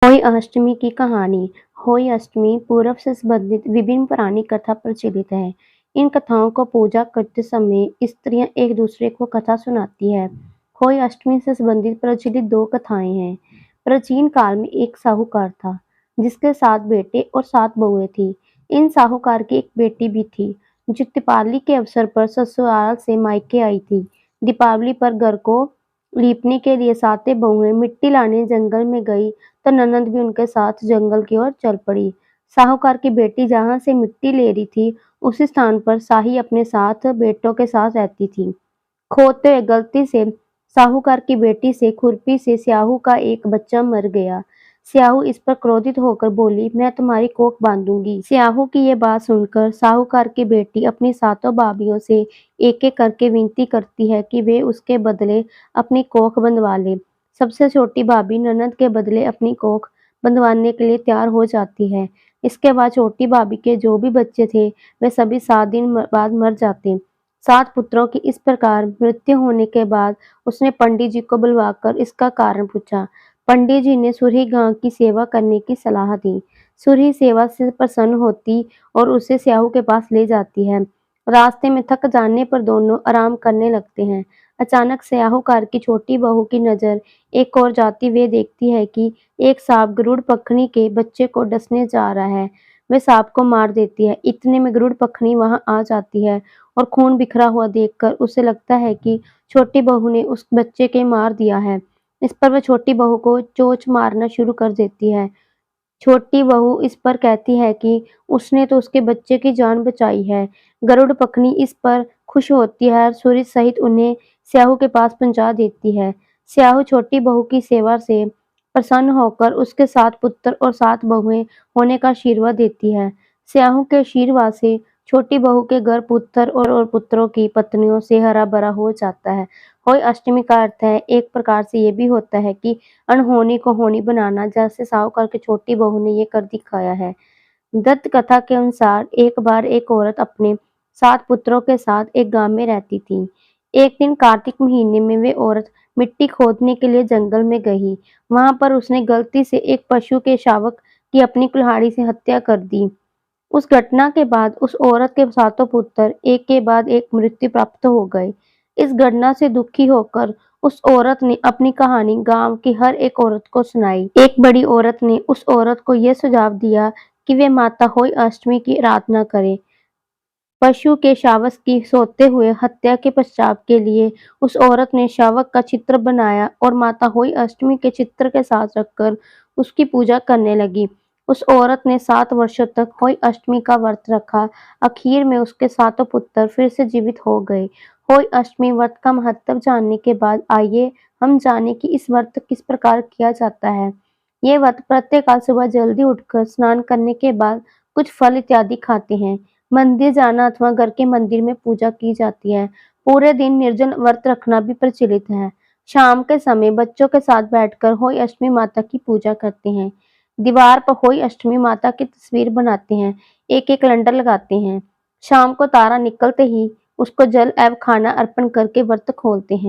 होई अष्टमी की कहानी। होई अष्टमी पूर्व से संबंधित विभिन्न पुरानी कथा प्रचलित है। इन कथाओं को पूजा करते समय स्त्रियां एक दूसरे को कथा सुनाती है। होई अष्टमी से संबंधित प्रचलित दो कथाएं हैं। प्राचीन काल में एक साहूकार था, जिसके 7 बेटे और 7 बहुएं थी। इन साहूकार की एक बेटी भी थी, जो दीपावली के अवसर पर ससुराल से मायके आई थी। दीपावली पर घर को लीपने के लिए सातें बहुएं मिट्टी लाने जंगल में गई, तो ननद भी उनके साथ जंगल की ओर चल पड़ी। साहूकार की बेटी जहां से मिट्टी ले रही थी, उसी स्थान पर शाही अपने 7 बेटों के साथ रहती थी। खोदते हुए गलती से साहूकार की बेटी से खुरपी से स्याहू का एक बच्चा मर गया। स्याहू इस पर क्रोधित होकर बोली, मैं तुम्हारी कोख बांधूंगी। स्याहू की ये बात सुनकर साहूकार की बेटी अपनी सातों भाभियों से एक एक करके विनती करती है कि वे उसके बदले अपनी कोख बंधवा ले। सबसे छोटी भाभी ननद के बदले अपनी कोख बंधवाने के लिए तैयार हो जाती है। इसके बाद छोटी भाभी के जो भी बच्चे थे, वे सभी 7 दिन बाद मर जाते। 7 पुत्रों की इस प्रकार मृत्यु होने के बाद उसने पंडित जी को बुलवाकर इसका कारण पूछा। पंडित जी ने सूरी गां की सेवा करने की सलाह दी। सूरी सेवा से प्रसन्न होती और उसे स्याहू के पास ले जाती है। रास्ते में थक जाने पर दोनों आराम करने लगते हैं। अचानक स्याहूकार की छोटी बहू की नजर एक ओर जाती वे देखती है कि एक सांप गरुड़ पखनी के बच्चे को डसने जा रहा है। वे सांप को मार देती है। इतने में गरुड़ पखनी वहां आ जाती है और खून बिखरा हुआ देखकर उसे लगता है कि छोटी बहू ने उस बच्चे के मार दिया है। इस पर वह छोटी बहू को चोंच मारना शुरू कर देती है। छोटी बहू इस पर कहती है कि उसने तो उसके बच्चे की जान बचाई है। गरुड़ पखनी इस पर खुश होती है और सूरी सहित उन्हें स्याहू के पास पहुंचा देती है। स्याहू छोटी बहू की सेवा से प्रसन्न होकर उसके 7 पुत्र और 7 बहुएं होने का आशीर्वाद देती है। स्याहू के आशीर्वाद से छोटी बहू के घर पुत्र और पुत्रों की पत्नियों से हरा भरा हो जाता है। होय अष्टमी का अर्थ है, एक प्रकार से ये भी होता है कि अनहोनी को होनी बनाना, जैसे साहूकार की छोटी बहू ने ये कर दिखाया है। दत्त कथा के अनुसार एक बार एक औरत अपने 7 पुत्रों के साथ एक गांव में रहती थी। एक दिन कार्तिक महीने में वे औरत मिट्टी खोदने के लिए जंगल में गई। वहां पर उसने गलती से एक पशु के शावक की अपनी कुल्हाड़ी से हत्या कर दी। उस घटना के बाद उस औरत के 7 पुत्र एक के बाद एक मृत्यु प्राप्त हो गए। इस घटना से दुखी होकर उस औरत ने अपनी कहानी गांव की हर एक औरत को सुनाई। एक बड़ी औरत ने उस औरत को यह सुझाव दिया कि वे माता होई अष्टमी की आराधना करें। पशु के शावक की सोते हुए हत्या के पश्चाताप के लिए उस औरत ने शावक का चित्र बनाया और माता होई अष्टमी के चित्र के साथ रखकर उसकी पूजा करने लगी। उस औरत ने 7 वर्षों तक होई अष्टमी का व्रत रखा। आखिर में उसके 7 पुत्र फिर से जीवित हो गए। होई अष्टमी व्रत का महत्व जानने के बाद आइए हम जाने कि इस व्रत किस प्रकार किया जाता है। ये व्रत प्रत्येक सुबह जल्दी उठकर स्नान करने के बाद कुछ फल इत्यादि खाते हैं। मंदिर जाना अथवा घर के मंदिर में पूजा की जाती है। पूरे दिन निर्जल व्रत रखना भी प्रचलित है। शाम के समय बच्चों के साथ बैठकर होई अष्टमी माता की पूजा करते हैं। दीवार पर होई अष्टमी माता की तस्वीर बनाते हैं। एक एक कैलेंडर लगाते हैं। शाम को तारा निकलते ही उसको जल एवं खाना अर्पण करके व्रत खोलते हैं।